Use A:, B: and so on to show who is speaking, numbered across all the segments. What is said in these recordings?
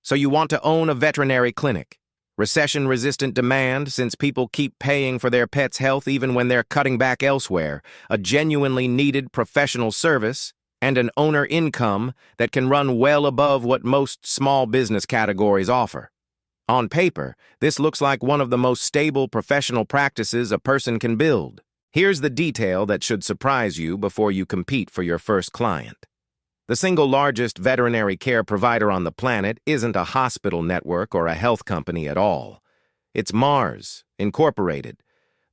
A: So you want to own a veterinary clinic. Recession-resistant demand, since people keep paying for their pets' health even when they're cutting back elsewhere, a genuinely needed professional service, and an owner income that can run well above what most small business categories offer. On paper, this looks like one of the most stable professional practices a person can build. Here's the detail that should surprise you before you compete for your first client. The single largest veterinary care provider on the planet isn't a hospital network or a health company at all. It's Mars, Incorporated,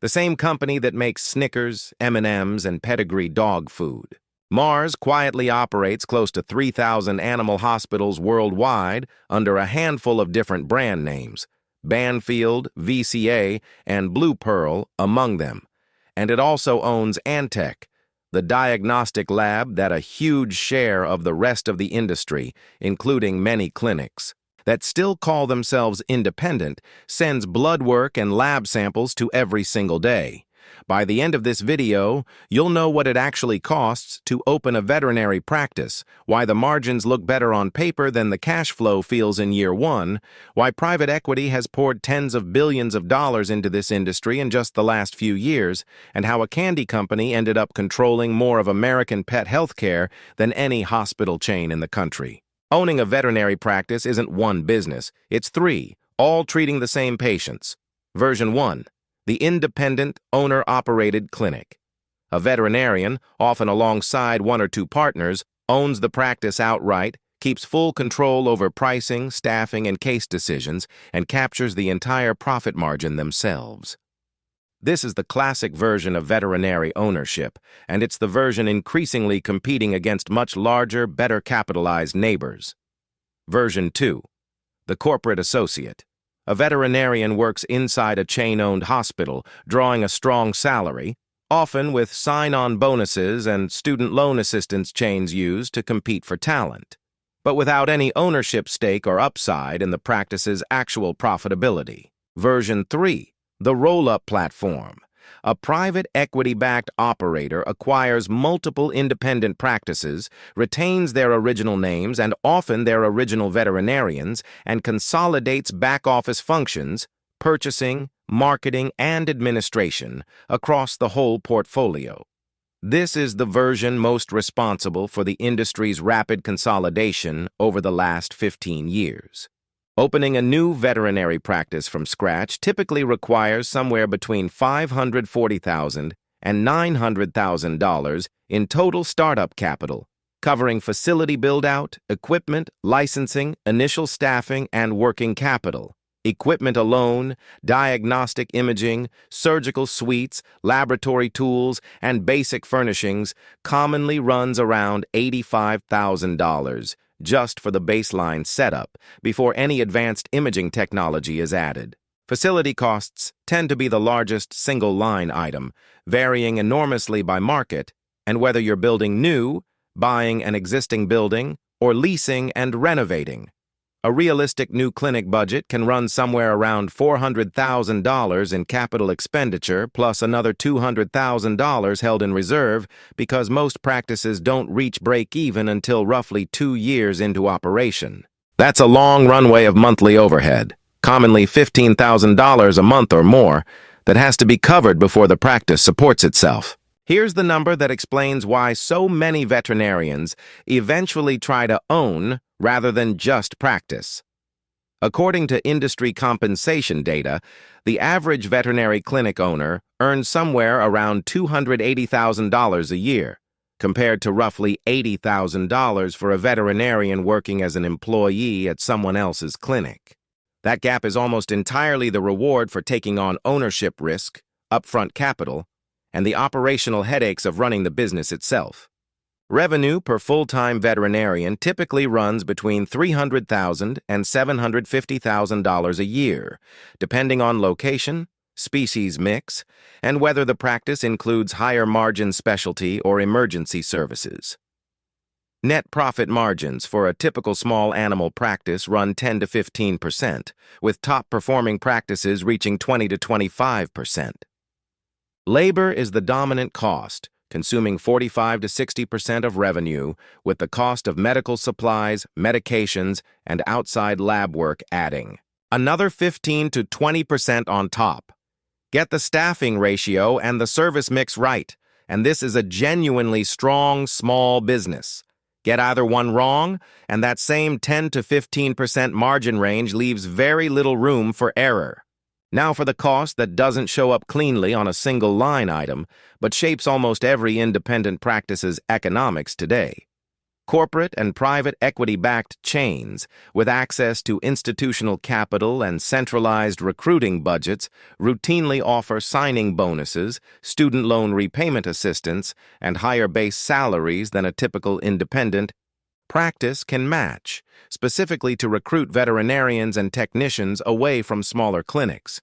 A: the same company that makes Snickers, M&Ms, and Pedigree dog food. Mars quietly operates close to 3,000 animal hospitals worldwide under a handful of different brand names, Banfield, VCA, and Blue Pearl among them. And it also owns Antech, the diagnostic lab that a huge share of the rest of the industry, including many clinics, that still call themselves independent, sends blood work and lab samples to every single day. By the end of this video, you'll know what it actually costs to open a veterinary practice, why the margins look better on paper than the cash flow feels in year one, why private equity has poured tens of billions of dollars into this industry in just the last few years, and how a candy company ended up controlling more of American pet health care than any hospital chain in the country. Owning a veterinary practice isn't one business, it's three, all treating the same patients. Version 1. The independent, owner-operated clinic. A veterinarian, often alongside one or two partners, owns the practice outright, keeps full control over pricing, staffing, and case decisions, and captures the entire profit margin themselves. This is the classic version of veterinary ownership, and it's the version increasingly competing against much larger, better capitalized neighbors. Version 2. The corporate associate. A veterinarian works inside a chain-owned hospital, drawing a strong salary, often with sign-on bonuses and student loan assistance chains used to compete for talent, but without any ownership stake or upside in the practice's actual profitability. Version 3. The roll-up platform. A private equity-backed operator acquires multiple independent practices, retains their original names and often their original veterinarians, and consolidates back-office functions, purchasing, marketing, and administration across the whole portfolio. This is the version most responsible for the industry's rapid consolidation over the last 15 years. Opening a new veterinary practice from scratch typically requires somewhere between $540,000 and $900,000 in total startup capital, covering facility build-out, equipment, licensing, initial staffing, and working capital. Equipment alone, diagnostic imaging, surgical suites, laboratory tools, and basic furnishings commonly runs around $85,000. Just for the baseline setup, before any advanced imaging technology is added. Facility costs tend to be the largest single-line item, varying enormously by market, and whether you're building new, buying an existing building, or leasing and renovating. A realistic new clinic budget can run somewhere around $400,000 in capital expenditure plus another $200,000 held in reserve because most practices don't reach break-even until roughly 2 years into operation. That's a long runway of monthly overhead, commonly $15,000 a month or more, that has to be covered before the practice supports itself. Here's the number that explains why so many veterinarians eventually try to own rather than just practice. According to industry compensation data, the average veterinary clinic owner earns somewhere around $280,000 a year, compared to roughly $80,000 for a veterinarian working as an employee at someone else's clinic. That gap is almost entirely the reward for taking on ownership risk, upfront capital, and the operational headaches of running the business itself. Revenue per full-time veterinarian typically runs between $300,000 and $750,000 a year, depending on location, species mix, and whether the practice includes higher-margin specialty or emergency services. Net profit margins for a typical small animal practice run 10 to 15%, with top-performing practices reaching 20 to 25%. Labor is the dominant cost, consuming 45 to 60% of revenue, with the cost of medical supplies, medications, and outside lab work adding another 15 to 20% on top. Get the staffing ratio and the service mix right, and this is a genuinely strong small business. Get either one wrong, and that same 10 to 15% margin range leaves very little room for error. Now for the cost that doesn't show up cleanly on a single line item, but shapes almost every independent practice's economics today. Corporate and private equity-backed chains, with access to institutional capital and centralized recruiting budgets, routinely offer signing bonuses, student loan repayment assistance, and higher base salaries than a typical independent practice can match, specifically to recruit veterinarians and technicians away from smaller clinics.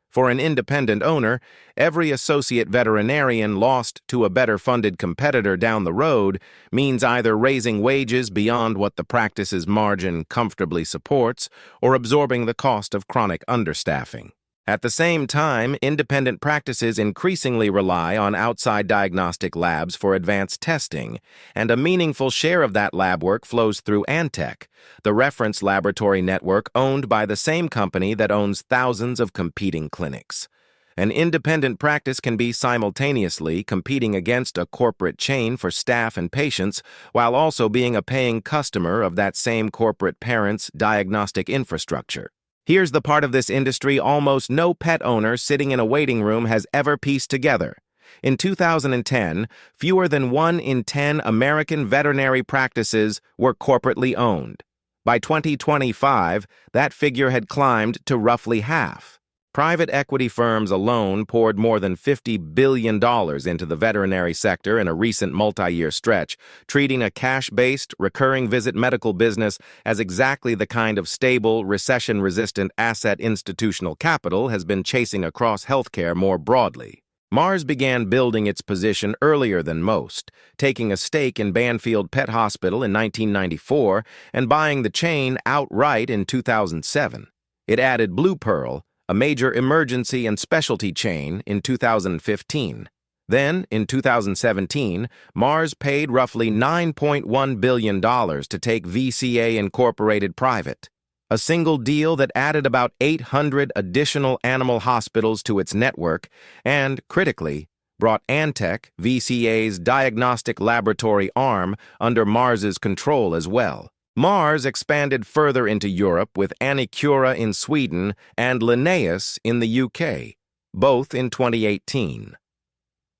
A: For an independent owner, every associate veterinarian lost to a better-funded competitor down the road means either raising wages beyond what the practice's margin comfortably supports or absorbing the cost of chronic understaffing. At the same time, independent practices increasingly rely on outside diagnostic labs for advanced testing, and a meaningful share of that lab work flows through Antech, the reference laboratory network owned by the same company that owns thousands of competing clinics. An independent practice can be simultaneously competing against a corporate chain for staff and patients while also being a paying customer of that same corporate parent's diagnostic infrastructure. Here's the part of this industry almost no pet owner sitting in a waiting room has ever pieced together. In 2010, fewer than 1 in 10 American veterinary practices were corporately owned. By 2025, that figure had climbed to roughly half. Private equity firms alone poured more than $50 billion into the veterinary sector in a recent multi-year stretch, treating a cash-based, recurring visit medical business as exactly the kind of stable, recession-resistant asset institutional capital has been chasing across healthcare more broadly. Mars began building its position earlier than most, taking a stake in Banfield Pet Hospital in 1994 and buying the chain outright in 2007. It added Blue Pearl, a major emergency and specialty chain, in 2015. Then, in 2017, Mars paid roughly $9.1 billion to take VCA Incorporated private, a single deal that added about 800 additional animal hospitals to its network and, critically, brought Antech, VCA's diagnostic laboratory arm, under Mars's control as well. Mars expanded further into Europe with Anicura in Sweden and Linnaeus in the UK, both in 2018.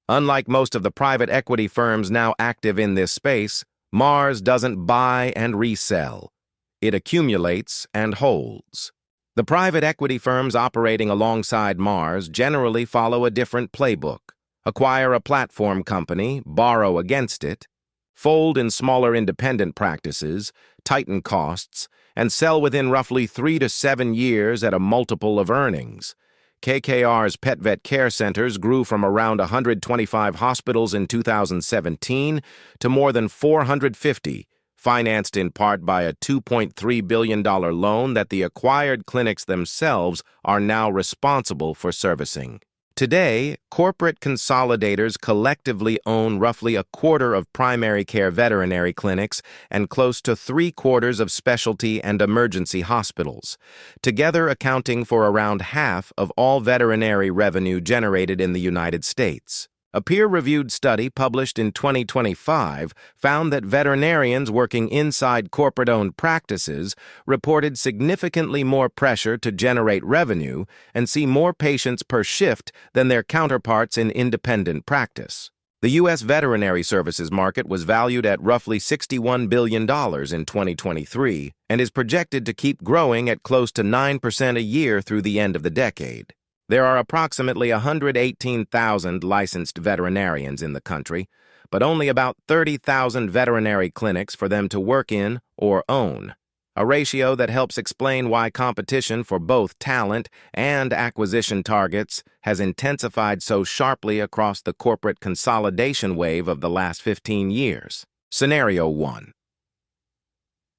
A: Unlike most of the private equity firms now active in this space, Mars doesn't buy and resell. It accumulates and holds. The private equity firms operating alongside Mars generally follow a different playbook: acquire a platform company, borrow against it, fold in smaller independent practices, tighten costs, and sell within roughly 3 to 7 years at a multiple of earnings. KKR's Pet Vet Care Centers grew from around 125 hospitals in 2017 to more than 450, financed in part by a $2.3 billion loan that the acquired clinics themselves are now responsible for servicing. Today, corporate consolidators collectively own roughly a quarter of primary care veterinary clinics and close to 3/4 of specialty and emergency hospitals, together accounting for around half of all veterinary revenue generated in the United States. A peer-reviewed study published in 2025 found that veterinarians working inside corporate-owned practices reported significantly more pressure to generate revenue and see more patients per shift than their counterparts in independent practice. The U.S. veterinary services market was valued at roughly $61 billion in 2023 and is projected to keep growing at close to 9% a year through the end of the decade. There are approximately 118,000 licensed veterinarians in the country, but only about 30,000 veterinary clinics for them to work in or own, a ratio that helps explain why competition for both talent and acquisition targets has intensified so sharply across the corporate consolidation wave of the last 15 years. Scenario 1.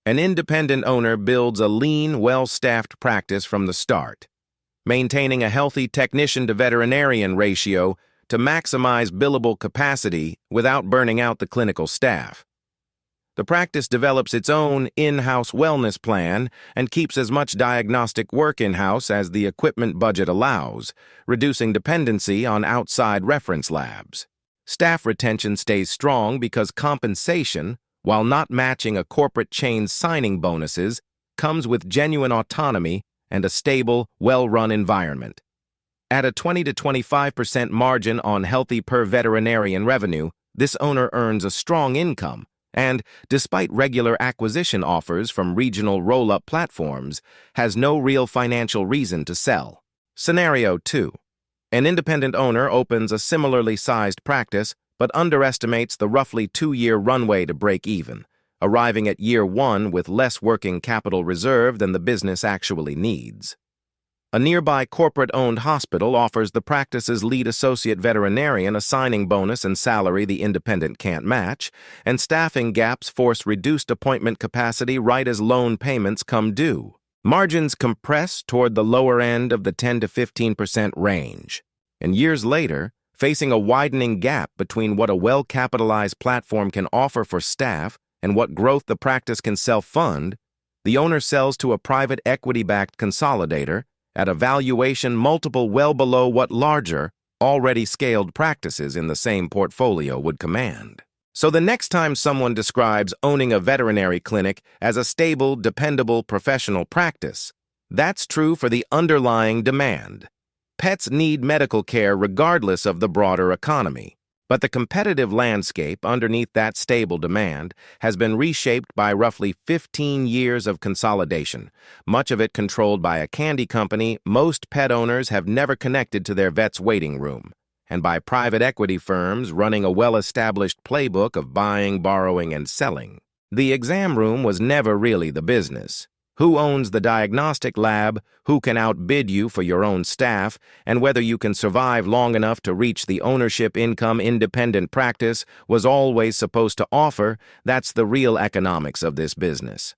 A: An independent owner builds a lean, well-staffed practice from the start, maintaining a healthy technician-to-veterinarian ratio to maximize billable capacity without burning out the clinical staff. The practice develops its own in-house wellness plan and keeps as much diagnostic work in-house as the equipment budget allows, reducing dependency on outside reference labs. Staff retention stays strong because compensation, while not matching a corporate chain's signing bonuses, comes with genuine autonomy and a stable, well-run environment. At a 20 to 25% margin on healthy per veterinarian revenue, this owner earns a strong income and, despite regular acquisition offers from regional roll-up platforms, has no real financial reason to sell. Scenario 2. An independent owner opens a similarly sized practice but underestimates the roughly 2-year runway to break even, arriving at year 1 with less working capital reserve than the business actually needs. A nearby corporate-owned hospital offers the practice's lead associate veterinarian a signing bonus and salary the independent can't match, and staffing gaps force reduced appointment capacity right as loan payments come due. Margins compress toward the lower end of the 10 to 15% range. And years later, facing a widening gap between what a well-capitalized platform can offer for staff and what growth the practice can self-fund, the owner sells to a private equity-backed consolidator at a valuation multiple well below what larger, already scaled practices in the same portfolio would command. So the next time someone describes owning a veterinary clinic as a stable, dependable, professional practice, that's true for the underlying demand. Pets need medical care regardless of the broader economy. But the competitive landscape underneath that stable demand has been reshaped by roughly 15 years of consolidation, much of it controlled by a candy company most pet owners have never connected to their vet's waiting room, and by private equity firms running a well-established playbook of buying, borrowing, and selling. The exam room was never really the business. Who owns the diagnostic lab, who can outbid you for your own staff, and whether you can survive long enough to reach the ownership income independent practice was always supposed to offer, that's the real economics of this business.